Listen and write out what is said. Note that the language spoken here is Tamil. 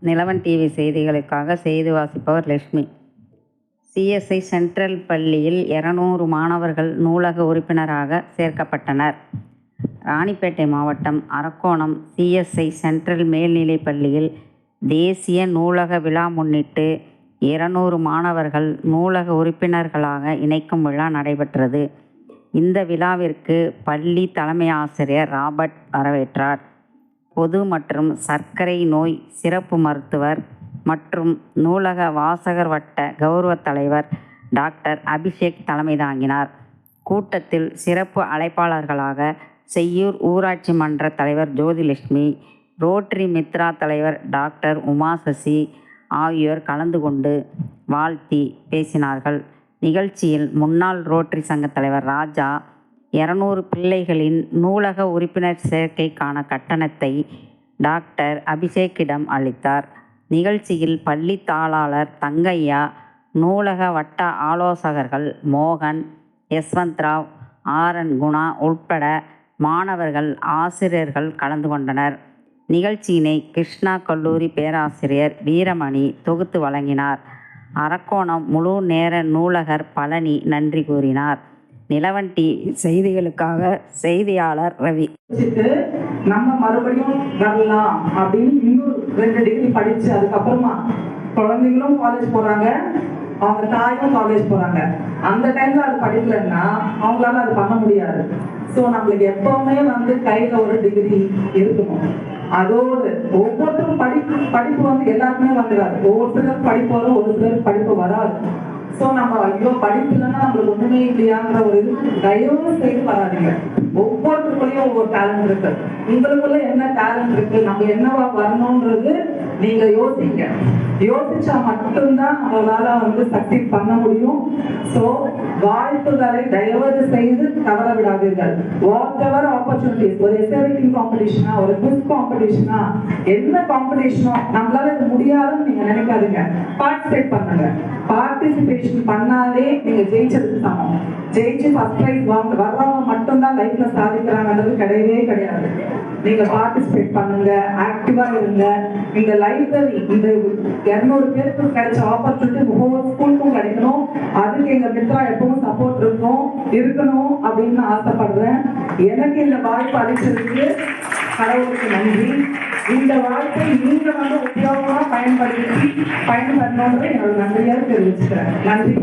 நிலவன் டிவி செய்திகளுக்காக செய்தி வாசிப்பவர் லட்சுமி. சிஎஸ்ஐ சென்ட்ரல் பள்ளியில் 200 மாணவர்கள் நூலக உறுப்பினராக சேர்க்கப்பட்டனர். ராணிப்பேட்டை மாவட்டம் அரக்கோணம் சிஎஸ்ஐ சென்ட்ரல் மேல்நிலைப் பள்ளியில் தேசிய நூலக விழா முன்னிட்டு 200 மாணவர்கள் நூலக உறுப்பினர்களாக இணைக்கும் விழா நடைபெற்றது. இந்த விழாவிற்கு பள்ளி தலைமை ஆசிரியர் ராபர்ட் வரவேற்றார். பொது மற்றும் சர்க்கரை நோய் சிறப்பு மருத்துவர் மற்றும் நூலக வாசகர் வட்ட கௌரவ தலைவர் டாக்டர் அபிஷேக் தலைமை தாங்கினார். கூட்டத்தில் சிறப்பு அழைப்பாளர்களாக செய்யூர் ஊராட்சி மன்ற தலைவர் ஜோதிலட்சுமி, ரோட்டரி மித்ரா தலைவர் டாக்டர் உமாசசி ஆகியோர் கலந்து கொண்டு வாழ்த்தி பேசினார்கள். நிகழ்ச்சியில் முன்னாள் ரோட்டரி சங்க தலைவர் ராஜா 200 பிள்ளைகளின் நூலக உறுப்பினர் சேர்க்கைக்கான கட்டணத்தை டாக்டர் அபிஷேக்கிடம் அளித்தார். நிகழ்ச்சியில் பள்ளி தாளாளர் தங்கையா, நூலக வட்ட ஆலோசகர்கள் மோகன், யஸ்வந்த்ராவ், ஆர்என் குணா உட்பட மாணவர்கள், ஆசிரியர்கள் கலந்து கொண்டனர். நிகழ்ச்சியினை கிருஷ்ணா கல்லூரி பேராசிரியர் வீரமணி தொகுத்து வழங்கினார். அரக்கோணம் முழு நேர நூலகர் பழனி நன்றி கூறினார். நிலவன் டிவி செய்திகளுக்காக செய்தியாளர் ரவி. நம்ம மறுபடியும் வரலாம் அப்படின்னு இன்னும் 2 டிகிரி படிச்சு அதுக்கப்புறமா குழந்தைங்களும் காலேஜ் போறாங்க, அவங்க தாயும் காலேஜ் போறாங்க. அந்த டைம்ல அது படிக்கலன்னா அவங்களால அது பண்ண முடியாது. ஸோ நம்மளுக்கு எப்பவுமே கையில ஒரு டிகிரி இருக்கணும். அதோடு ஒவ்வொருத்தரும் படிப்பு எல்லாருக்குமே வந்துடாது. ஒவ்வொருத்தரும் படிப்பு வரும், ஒரு சிலர் படிப்பு வராது. ஸோ நம்ம ஐயோ படிப்பு இல்லைன்னா நம்மளுக்கு ஒண்ணுமே இல்லையாங்கிற ஒரு இது தயவு செய்து வராதிங்க. ஒவ்வொருத்தருக்குள்ளேயும் ஒவ்வொரு டேலண்ட் இருக்கு. உங்களுக்குள்ள என்ன டேலண்ட் இருக்கு, நம்ம என்னவா வரணும்ன்றது நீங்க யோசிங்க. யோசிச்சா மட்டும்தான் நம்மளால சக்சீட் பண்ண முடியும். ஸோ வாய்ப்புகளை தயவு செய்து தவற விடாதீர்கள். வாட் எவர் ஆப்பர்ச்சுனிட்டிஸ், ஒரு எஸ்ஏ ரைட்டிங் காம்படிஷனா, ஒரு குவிஸ் காம்படிஷனா, என்ன காம்படிஷனோ நம்மளால இது முடியாதுன்னு நீங்க நினைக்காதீங்க. பார்ட்டிசிபேட் பண்ணுங்க. பார்ட்டிசிபேஷன் பண்ணாலே நீங்க ஜெயிச்சதுக்கு சமம். ஜெயிச்சு ஃபர்ஸ்ட் பிரைஸ் வர்றவங்க மட்டும்தான் லைஃப்ல சாதிக்கிறாங்கன்றது கிடையவே கிடையாது. நீங்க பார்ட்டிசிபேட் பண்ணுங்க, ஆக்டிவா இருங்க. இந்த லைப்ரரி இந்த 200 பேருக்கு கிடைச்ச ஆப்பர்ச்சுனிட்டி ஒவ்வொரு ஸ்கூலுக்கும் கிடைக்கணும். அதுக்கு எங்க மித்ரா எப்பவும் சப்போர்ட் இருக்கணும் அப்படின்னு ஆசைப்படுறேன். எனக்கு இந்த வாய்ப்பு அளிச்சதுக்கு கடவுளுக்கு நன்றி. இந்த வாய்ப்பை நீங்க உபயோகமா பயன்படுத்தணும்னு என்னோட நன்றியாக தெரிவிச்சுக்கிறேன். நன்றி.